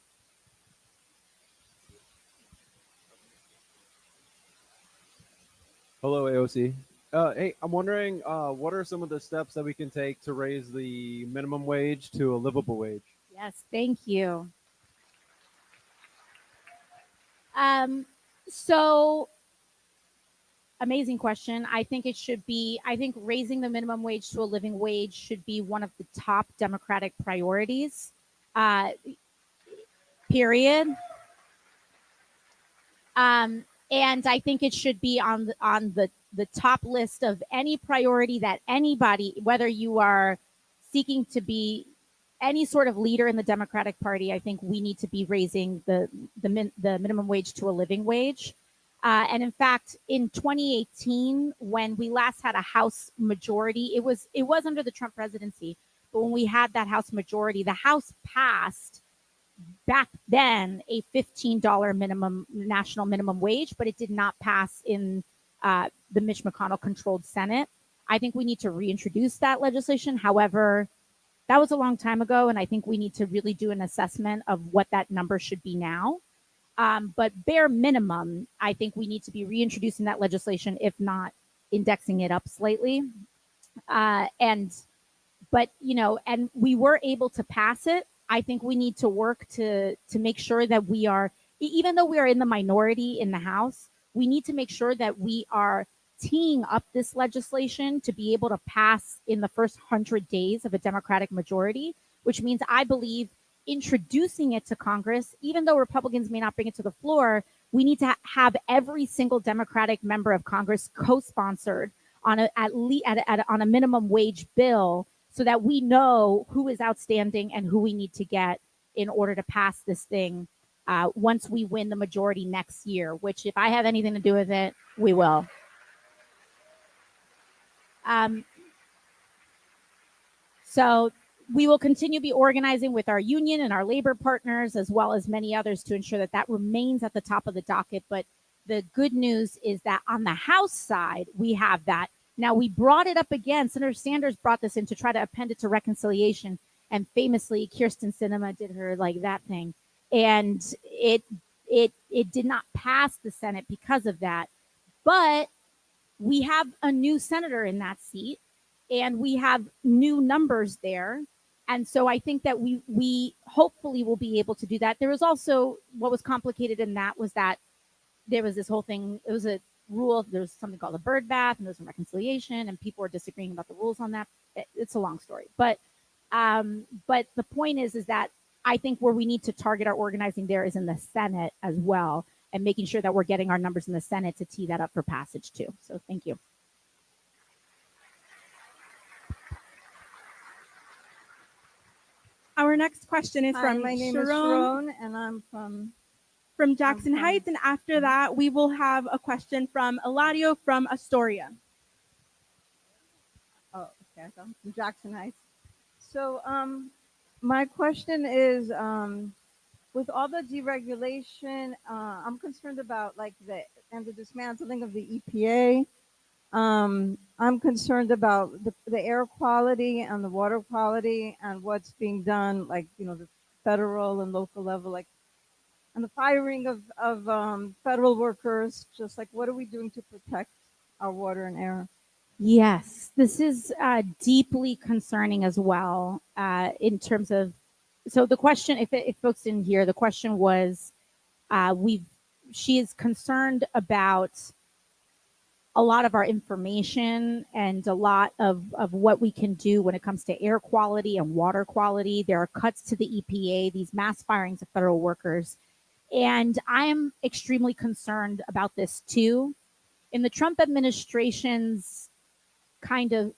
Hello, AOC. Hey, I'm wondering, what are some of the steps that we can take to raise the minimum wage to a livable wage? Yes, thank you. So amazing question. I think raising the minimum wage to a living wage should be one of the top Democratic priorities. period. And I think it should be on the top list of any priority that anybody, whether you are seeking to be any sort of leader in the Democratic Party, I think we need to be raising the minimum wage to a living wage. And in fact, in 2018, when we last had a House majority, it was under the Trump presidency, but when we had that House majority, the House passed back then a $15 minimum national minimum wage, but it did not pass in the Mitch McConnell controlled Senate. I think we need to reintroduce that legislation. However, that was a long time ago, and I think we need to really do an assessment of what that number should be now. But bare minimum, I think we need to be reintroducing that legislation, if not indexing it up slightly. But and we were able to pass it. I think we need to work to make sure that we are, even though we are in the minority in the House, we need to make sure that we are teeing up this legislation to be able to pass in the first 100 days of a Democratic majority, which means I believe introducing it to Congress, even though Republicans may not bring it to the floor, we need to have every single Democratic member of Congress co-sponsored on a minimum wage bill, so that we know who is outstanding and who we need to get in order to pass this thing once we win the majority next year, which if I have anything to do with it, we will. So we will continue to be organizing with our union and our labor partners, as well as many others, to ensure that that remains at the top of the docket. But the good news is that on the House side, we have that. Now, we brought it up again. Senator Sanders brought this in to try to append it to reconciliation. And famously, Kirsten Sinema did her that thing. And it did not pass the Senate because of that. But we have a new senator in that seat, and we have new numbers there. And so I think that we hopefully will be able to do that. There was also, what was complicated in that was that there was this whole thing. It was a rule. There was something called a bird bath, and there was some reconciliation, and people were disagreeing about the rules on that. It's a long story. But the point is that I think where we need to target our organizing there is in the Senate as well, and making sure that we're getting our numbers in the Senate to tee that up for passage too. So thank you. Our next question is Hi, from my name is Sharon Sharon, and I'm from Jackson Heights. And after that, we will have a question from Eladio from Astoria. oh, okay, I'm from Jackson Heights. So, my question is, with all the deregulation, I'm concerned about the dismantling of the EPA. I'm concerned about the air quality and the water quality and what's being done, the federal and local level, and the firing of federal workers. Just what are we doing to protect our water and air? Yes, this is deeply concerning as well in terms of, so the question, if folks didn't hear, the question was, she is concerned about a lot of our information and a lot of what we can do when it comes to air quality and water quality. There are cuts to the EPA, these mass firings of federal workers. And I am extremely concerned about this too. In the Trump administration's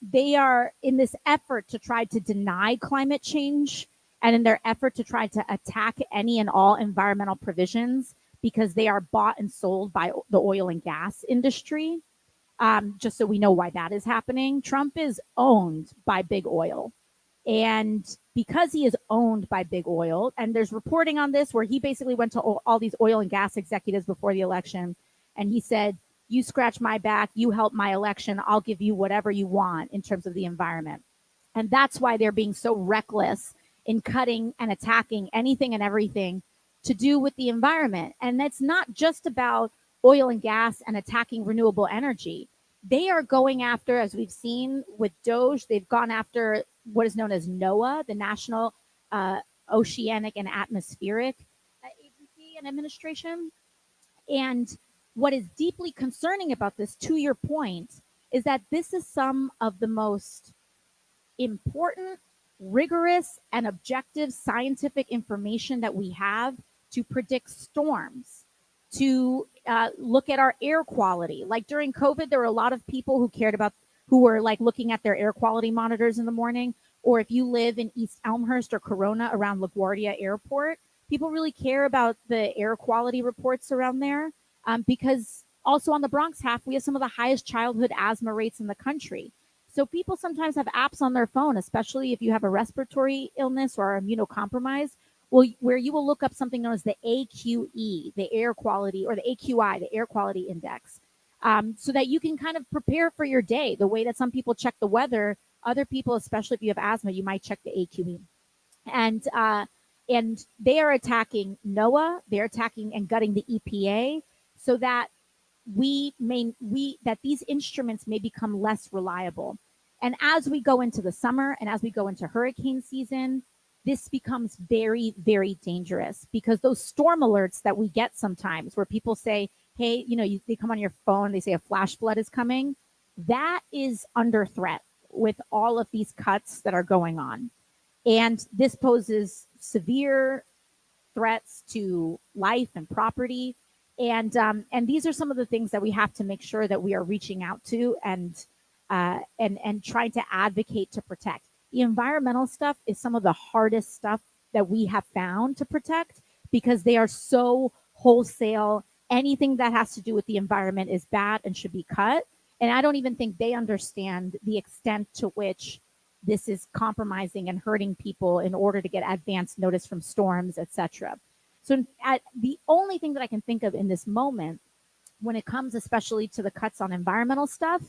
they are in this effort to try to deny climate change, and in their effort to try to attack any and all environmental provisions, because they are bought and sold by the oil and gas industry. Just so we know why that is happening, Trump is owned by big oil. And because he is owned by big oil, and there's reporting on this where he basically went to all these oil and gas executives before the election, and he said, you scratch my back, you help my election, I'll give you whatever you want in terms of the environment. And that's why they're being so reckless in cutting and attacking anything and everything to do with the environment. And that's not just about oil and gas and attacking renewable energy. They are going after, as we've seen with DOGE, they've gone after what is known as NOAA, the National Oceanic and Atmospheric Agency and Administration. And what is deeply concerning about this, to your point, is that this is some of the most important, rigorous, and objective scientific information that we have to predict storms, to look at our air quality. Like during COVID, there were a lot of people who were like looking at their air quality monitors in the morning. Or if you live in East Elmhurst or Corona around LaGuardia Airport, people really care about the air quality reports around there, because also on the Bronx half, we have some of the highest childhood asthma rates in the country. So people sometimes have apps on their phone, especially if you have a respiratory illness or are immunocompromised, where you will look up something known as the AQE, the air quality, or the AQI, the air quality index, so that you can kind of prepare for your day. The way that some people check the weather, other people, especially if you have asthma, you might check the AQE. And they are attacking NOAA, they're attacking and gutting the EPA, so that that these instruments may become less reliable. And as we go into the summer and as we go into hurricane season, this becomes very, very dangerous, because those storm alerts that we get sometimes where people say, hey, they come on your phone, they say a flash flood is coming, that is under threat with all of these cuts that are going on. And this poses severe threats to life and property. And these are some of the things that we have to make sure that we are reaching out to and trying to advocate to protect. The environmental stuff is some of the hardest stuff that we have found to protect, because they are so wholesale. Anything that has to do with the environment is bad and should be cut. And I don't even think they understand the extent to which this is compromising and hurting people in order to get advance notice from storms, etc. So the only thing that I can think of in this moment, when it comes especially to the cuts on environmental stuff,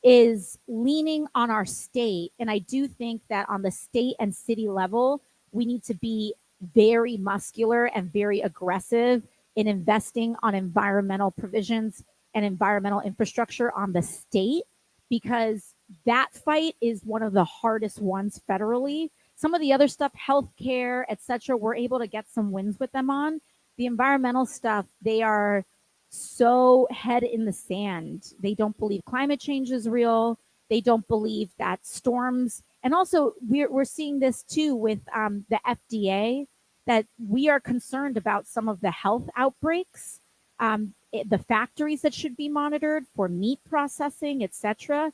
is leaning on our state. And I do think that on the state and city level, we need to be very muscular and very aggressive in investing on environmental provisions and environmental infrastructure on the state, because that fight is one of the hardest ones federally. Some of the other stuff, healthcare, etc., we're able to get some wins with them on. The environmental stuff, they are so head in the sand. They don't believe climate change is real. They don't believe that storms, and also we're seeing this too with the FDA, that we are concerned about some of the health outbreaks, the factories that should be monitored for meat processing, etc.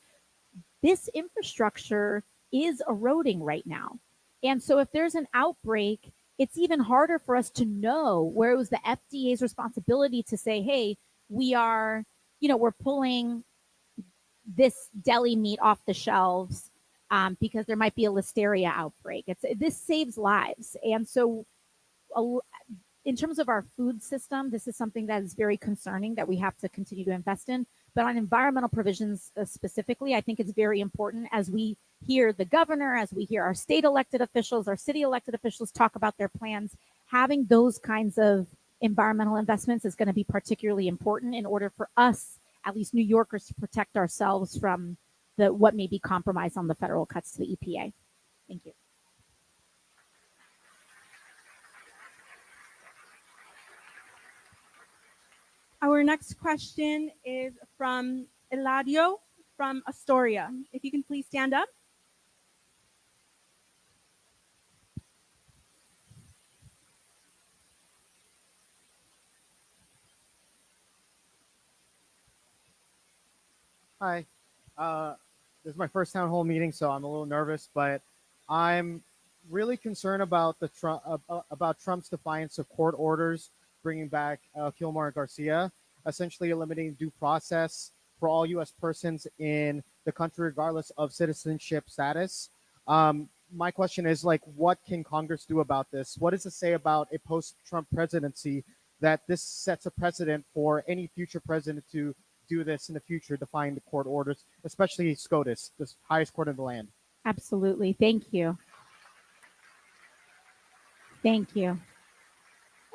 This infrastructure is eroding right now. And so if there's an outbreak, it's even harder for us to know, where it was the FDA's responsibility to say, hey, we're pulling this deli meat off the shelves because there might be a listeria outbreak. This saves lives. And so in terms of our food system, this is something that is very concerning that we have to continue to invest in. But on environmental provisions specifically, I think it's very important, as we hear the governor, as we hear our state elected officials, our city elected officials talk about their plans, having those kinds of environmental investments is going to be particularly important in order for us, at least New Yorkers, to protect ourselves from what may be compromised on the federal cuts to the EPA. Thank you. Our next question is from Eladio from Astoria. If you can please stand up. Hi. This is my first town hall meeting, so I'm a little nervous, but I'm really concerned about about Trump's defiance of court orders bringing back Kilmore and Garcia, essentially eliminating due process for all U.S. persons in the country, regardless of citizenship status. My question is, what can Congress do about this? What does it say about a post-Trump presidency that this sets a precedent for any future president to do this in the future, defying the court orders, especially SCOTUS, the highest court in the land? Absolutely. Thank you. Thank you.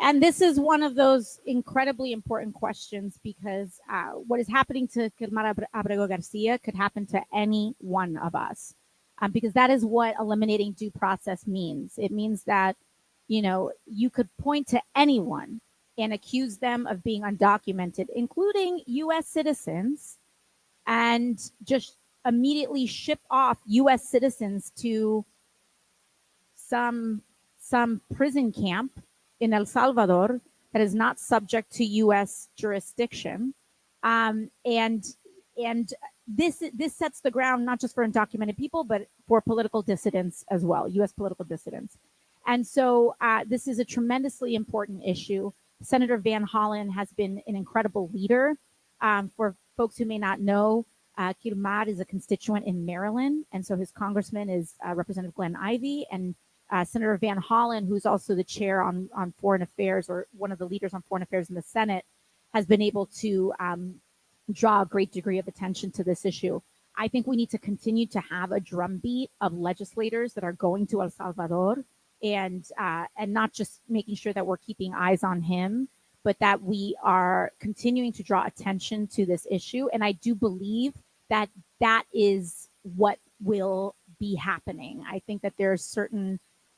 And this is one of those incredibly important questions, because what is happening to Kilmar Abrego Garcia could happen to any one of us, because that is what eliminating due process means. It means that, you could point to anyone and accuse them of being undocumented, including U.S. citizens, and just immediately ship off U.S. citizens to some prison camp in El Salvador that is not subject to U.S. jurisdiction, and this sets the ground not just for undocumented people, but for political dissidents as well, U.S. political dissidents. And so this is a tremendously important issue. Senator Van Hollen has been an incredible leader. For folks who may not know, Kilmar is a constituent in Maryland, and so his congressman is Representative Glenn Ivey, and Senator Van Hollen, who's also the chair on foreign affairs, or one of the leaders on foreign affairs in the Senate, has been able to draw a great degree of attention to this issue. I think we need to continue to have a drumbeat of legislators that are going to El Salvador, and not just making sure that we're keeping eyes on him, but that we are continuing to draw attention to this issue. And I do believe that that is what will be happening. I think that there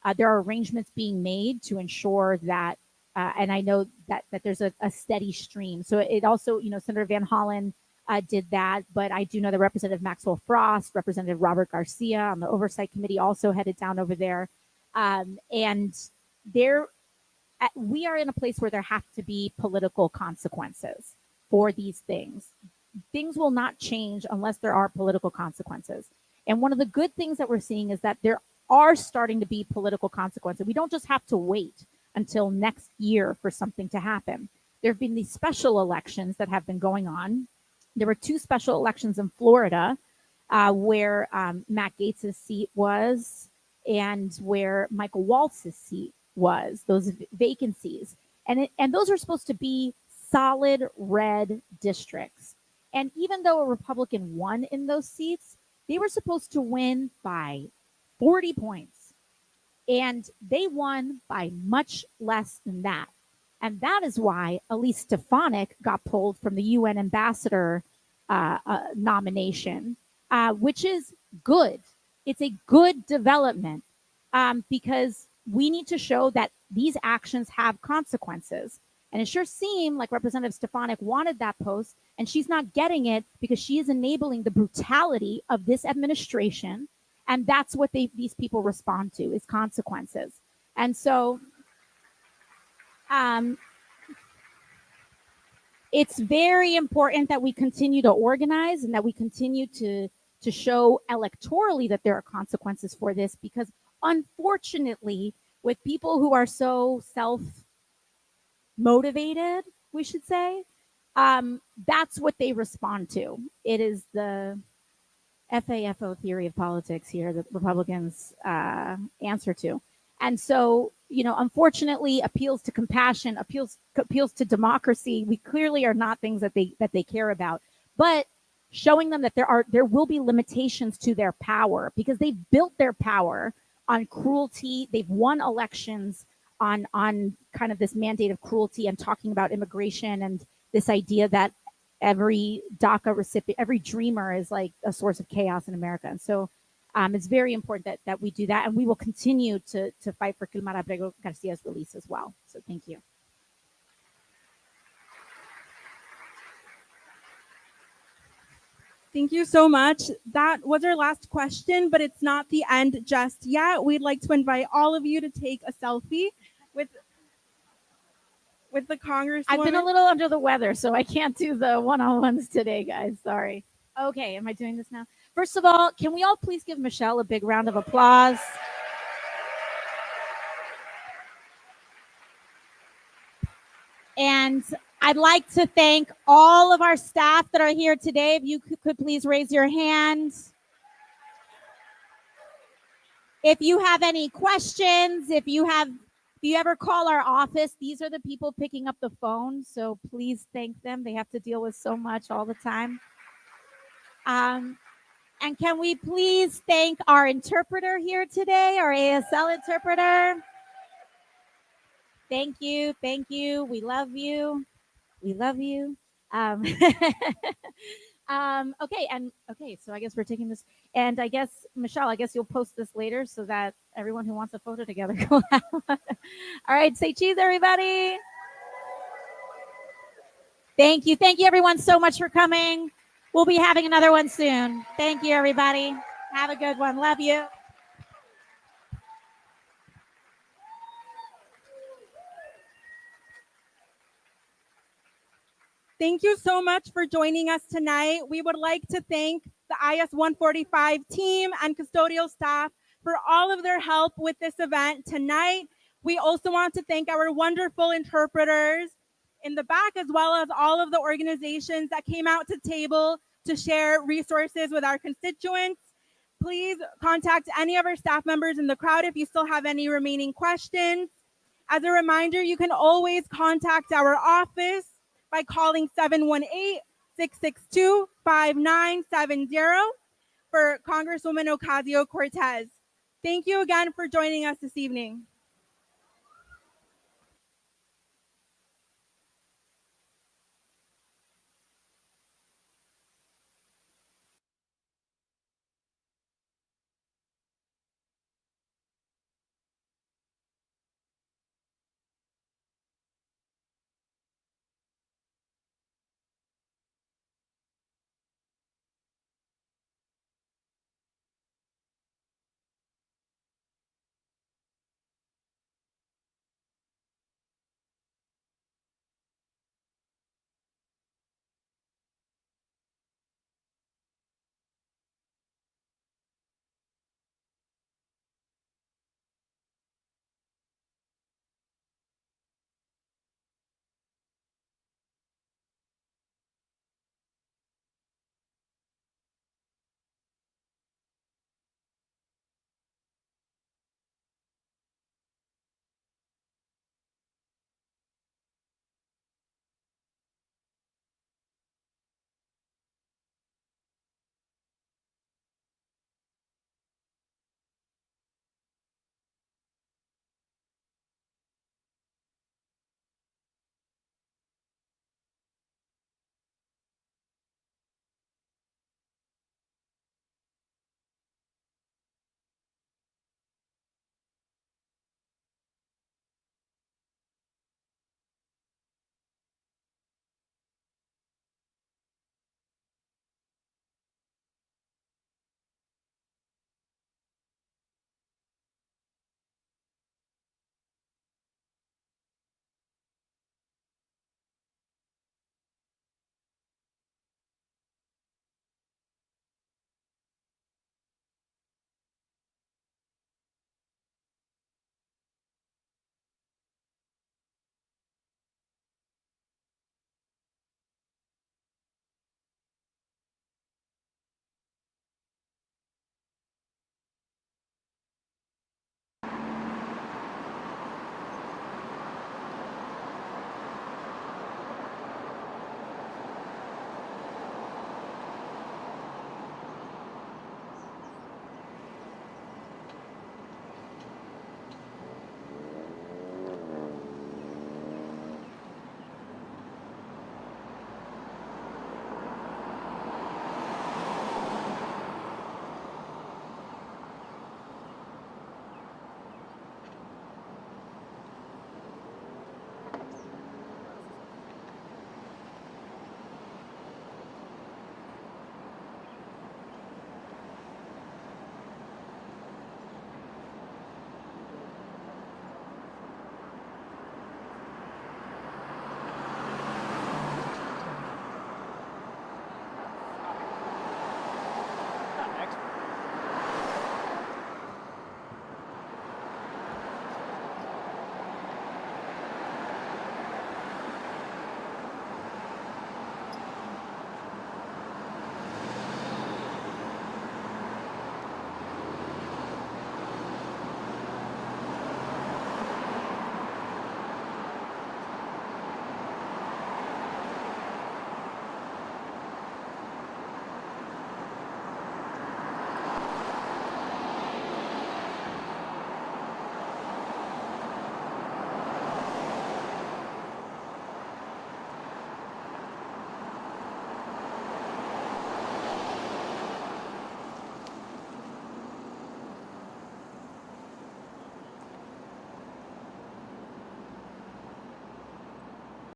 are arrangements being made to ensure that, and I know that there's a steady stream. So it also, Senator Van Hollen did that, but I do know that Representative Maxwell Frost, Representative Robert Garcia on the Oversight Committee also headed down over there. And we are in a place where there have to be political consequences for these things. Things will not change unless there are political consequences. And one of the good things that we're seeing is that there are starting to be political consequences. We don't just have to wait until next year for something to happen. There have been these special elections that have been going on. There were 2 special elections in Florida where Matt Gaetz's seat was, and where Michael Waltz's seat was, those vacancies. And those are supposed to be solid red districts. And even though a Republican won in those seats, they were supposed to win by 40 points. And they won by much less than that. And that is why Elise Stefanik got pulled from the UN ambassador nomination, which is good. It's a good development because we need to show that these actions have consequences. And it sure seemed like Representative Stefanik wanted that post, and she's not getting it because she is enabling the brutality of this administration. And that's what these people respond to, is consequences. And so it's very important that we continue to organize and that we continue to show electorally that there are consequences for this, because unfortunately, with people who are so self-motivated, we should say, that's what they respond to. It is the FAFO theory of politics here that Republicans answer to. And so, unfortunately, appeals to compassion, appeals to democracy, we clearly are not things that they care about. But showing them that there will be limitations to their power, because they've built their power on cruelty. They've won elections on kind of this mandate of cruelty and talking about immigration and this idea that every DACA recipient, every dreamer is like a source of chaos in America. And so it's very important that we do that. And we will continue to fight for Kilmar Abrego Garcia's release as well. So thank you. Thank you so much. That was our last question, but it's not the end just yet. We'd like to invite all of you to take a selfie with the Congresswoman. I've been a little under the weather, so I can't do the one-on-ones today, guys. Sorry. Okay, am I doing this now? First of all, can we all please give Michelle a big round of applause? And I'd like to thank all of our staff that are here today. If you could please raise your hands. If you have any questions, if you ever call our office, these are the people picking up the phone. So please thank them. They have to deal with so much all the time. And can we please thank our interpreter here today, our ASL interpreter? Thank you. Thank you. We love you. We love you. Okay, so I guess we're taking this, and I guess, Michelle, I guess you'll post this later so that everyone who wants a photo together will have one. All right, say cheese, everybody. Thank you. Thank you, everyone, so much for coming. We'll be having another one soon. Thank you, everybody. Have a good one. Love you. Thank you so much for joining us tonight. We would like to thank the IS 145 team and custodial staff for all of their help with this event tonight. We also want to thank our wonderful interpreters in the back, as well as all of the organizations that came out to table to share resources with our constituents. Please contact any of our staff members in the crowd if you still have any remaining questions. As a reminder, you can always contact our office by calling 718-662-5970 for Congresswoman Ocasio-Cortez. Thank you again for joining us this evening.